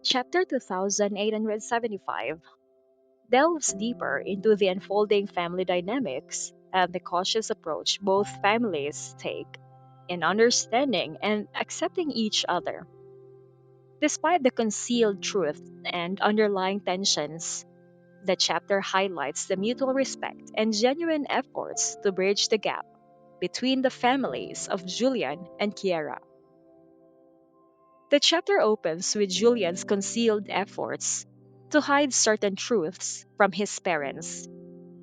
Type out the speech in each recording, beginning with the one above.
Chapter 2875 delves deeper into the unfolding family dynamics and the cautious approach both families take in understanding and accepting each other. Despite the concealed truth and underlying tensions, the chapter highlights the mutual respect and genuine efforts to bridge the gap between the families of Julian and Kiera. The chapter opens with Julian's concealed efforts to hide certain truths from his parents,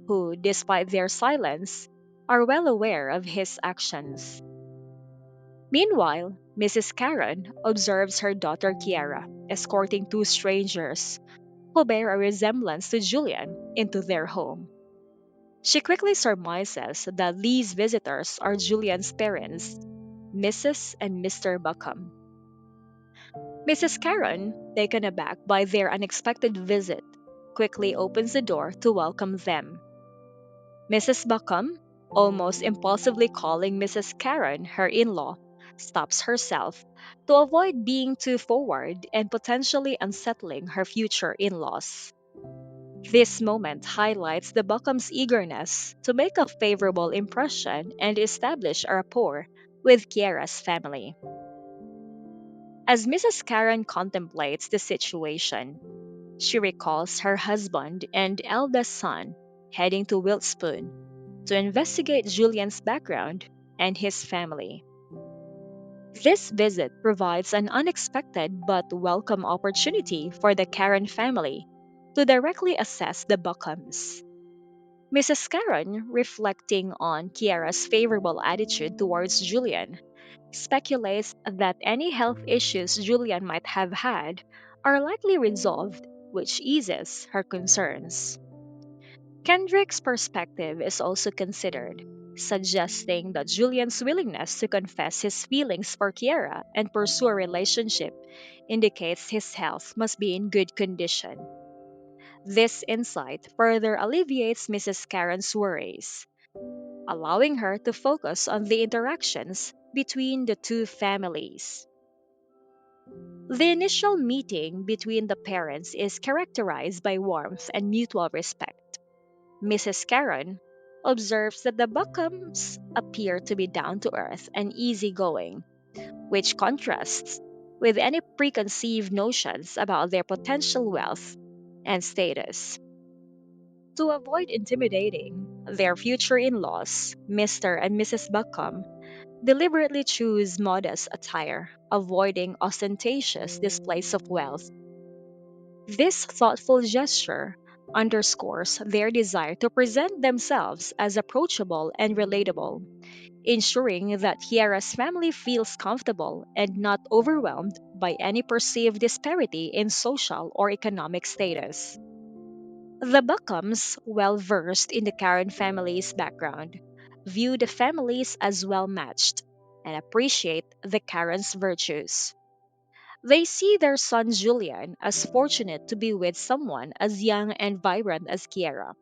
who, despite their silence, are well aware of his actions. Meanwhile, Mrs. Karen observes her daughter Kiara escorting two strangers who bear a resemblance to Julian into their home. She quickly surmises that these visitors are Julian's parents, Mrs. and Mr. Buckham. Mrs. Karen, taken aback by their unexpected visit, quickly opens the door to welcome them. Mrs. Buckham, almost impulsively calling Mrs. Karen her in law, stops herself to avoid being too forward and potentially unsettling her future in laws. This moment highlights the Buckham's eagerness to make a favorable impression and establish a rapport with Kiera's family. As Mrs. Karen contemplates the situation, she recalls her husband and eldest son heading to Wiltspoon to investigate Julian's background and his family. This visit provides an unexpected but welcome opportunity for the Karen family to directly assess the Buckhams. Mrs. Karen, reflecting on Kiara's favorable attitude towards Julian, speculates that any health issues Julian might have had are likely resolved, which eases her concerns. Kendrick's perspective is also considered, suggesting that Julian's willingness to confess his feelings for Kiara and pursue a relationship indicates his health must be in good condition. This insight further alleviates Mrs. Karen's worries, allowing her to focus on the interactions between the two families. The initial meeting between the parents is characterized by warmth and mutual respect. Mrs. Karen observes that the Buckhams appear to be down to earth and easygoing, which contrasts with any preconceived notions about their potential wealth and status. To avoid intimidating their future in laws, Mr. and Mrs. Buckham deliberately choose modest attire, avoiding ostentatious displays of wealth. This thoughtful gesture underscores their desire to present themselves as approachable and relatable, ensuring that Kiara's family feels comfortable and not overwhelmed by any perceived disparity in social or economic status. The Buckhams, well versed in the Karen family's background, view the families as well matched and appreciate the Karen's virtues. They see their son Julian as fortunate to be with someone as young and vibrant as Kiera,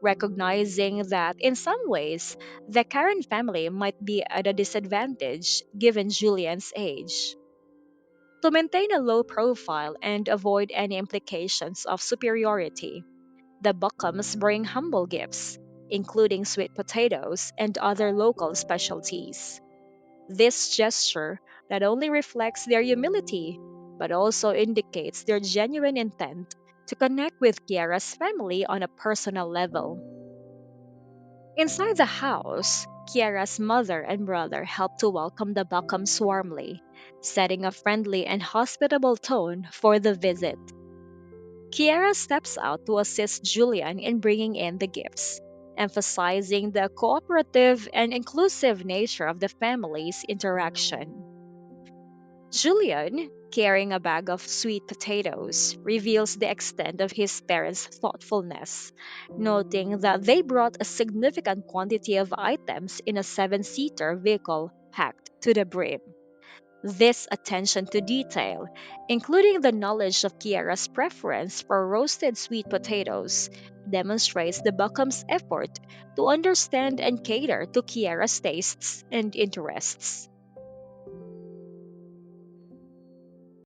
recognizing that in some ways the Karen family might be at a disadvantage given Julian's age. To maintain a low profile and avoid any implications of superiority, the Buckums bring humble gifts, including sweet potatoes and other local specialties. This gesture not only reflects their humility, but also indicates their genuine intent to connect with Kiara's family on a personal level. Inside the house, Kiara's mother and brother help to welcome the Buckums warmly, setting a friendly and hospitable tone for the visit. Kiara steps out to assist Julian in bringing in the gifts, emphasizing the cooperative and inclusive nature of the family's interaction. Julian, carrying a bag of sweet potatoes, reveals the extent of his parents' thoughtfulness, noting that they brought a significant quantity of items in a seven-seater vehicle packed to the brim. This attention to detail, including the knowledge of Kiara's preference for roasted sweet potatoes, demonstrates the Buckham's effort to understand and cater to Kiara's tastes and interests.